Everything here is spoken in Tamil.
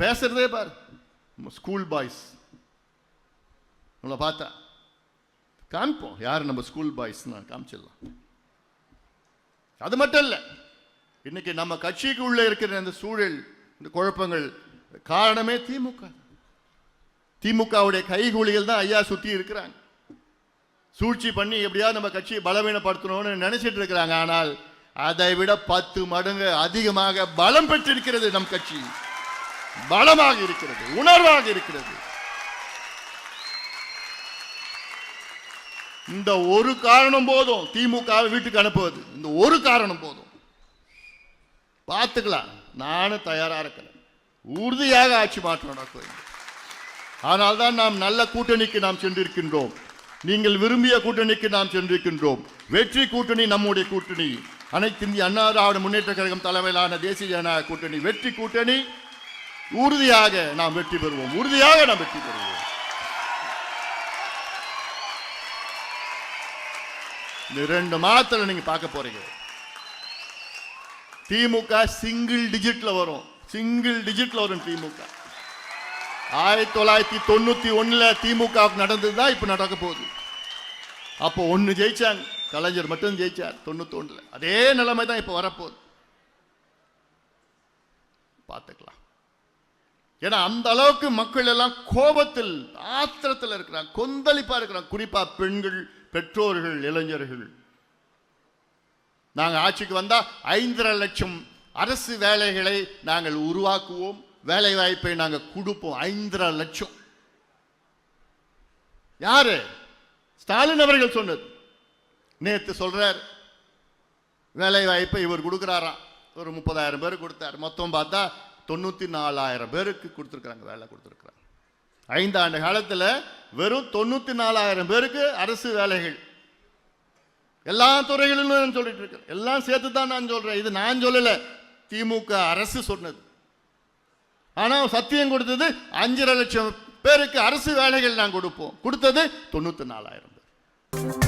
பேசுறதே பாரு, ஸ்கூல் பாய்ஸ் நம்மளை பார்த்தா காமிப்போம் யார் நம்ம ஸ்கூல் பாய்ஸ் காமிச்சிடலாம். அது மட்டும் இல்லை, இன்னைக்கு நம்ம கட்சிக்கு உள்ள இருக்கிற இந்த சூழல், இந்த குழப்பங்கள் காரணமே திமுக. திமுகவுடைய கைகூலிகள் தான் ஐயா சுத்தி இருக்கிறாங்க. சூழ்ச்சி பண்ணி எப்படியாவது நம்ம கட்சியை பலவீனப்படுத்தணும்னு நினைச்சிட்டு இருக்கிறாங்க. ஆனால் அதை விட 10 மடங்கு அதிகமாக பலம் பெற்றிருக்கிறது நம் கட்சி. பலமாக இருக்கிறது, உணர்வாக இருக்கிறது. இந்த ஒரு காரணம் போதும் திமுகவை வீட்டுக்கு அனுப்புவது. இந்த ஒரு காரணம் போதும். பார்த்துக்கலாம், நானும் தயாரா இருக்கிறேன். உறுதியாக ஆட்சி மாற்றம் நடக்கும். ஆனால் தான் நாம் நல்ல கூட்டணிக்கு நாம் சென்றிருக்கின்றோம். நீங்கள் விரும்பிய கூட்டணிக்கு நாம் சென்றிருக்கின்றோம். வெற்றி கூட்டணி நம்முடைய கூட்டணி. அனைத்து இந்திய அண்ணா திராவிட முன்னேற்ற கழகம் தலைமையிலான தேசிய ஜனநாயக கூட்டணி வெற்றி கூட்டணி. உறுதியாக நாம் வெற்றி பெறுவோம். உறுதியாக நாம் வெற்றி பெறுவோம். இந்த 2 மாதத்துல நீங்க பார்க்க போறீங்க. திமுக சிங்கிள் டிஜிட்ல வரும். சிங்கிள் டிஜிட்ல வரும் திமுக. 1991 திமுக நடந்ததுதான் இப்ப நடக்க போகுது. அப்போ 1 ஜெயிச்சாங்க, கலைஞர் மட்டும் ஜெயிச்சார் 91. அதே நிலைமை தான் இப்ப வரப்போகுது. பார்த்துக்கலாம். ஏன்னா அந்த அளவுக்கு மக்கள் எல்லாம் கோபத்தில், ஆத்திரத்தில் இருக்கிறாங்க, கொந்தளிப்பா இருக்கிறாங்க. குறிப்பா பெண்கள், பெற்றோர்கள், இளைஞர்கள். நாங்கள் ஆட்சிக்கு வந்தா 5.5 லட்சம் அரசு வேலைகளை நாங்கள் உருவாக்குவோம், வேலை வாய்ப்பை நாங்கள் கொடுப்போம். 5.5 லட்சம். யாரு? ஸ்டாலின் அவர்கள் சொன்னது. நேற்று சொல்றார் வேலை வாய்ப்பை இவர் கொடுக்கிறாராம். ஒரு 30,000 பேருக்கு கொடுத்தார். மொத்தம் பார்த்தா 94,000 பேருக்கு கொடுத்துருக்காங்க, வேலை கொடுத்துருக்காங்க. 5 ஆண்டு காலத்தில் வெறும் 94,000 பேருக்கு அரசு வேலைகள். எல்லா துறைகளிலும் சொல்லிட்டு இருக்கேன், எல்லாம் சேர்த்து தான் நான் சொல்றேன். இது நான் சொல்லல, திமுக அரசு சொன்னது. ஆனால் சத்தியம் கொடுத்தது 5.5 லட்சம் பேருக்கு அரசு வேலைகள் நான் கொடுப்போம். கொடுத்தது 94,000 பேர்.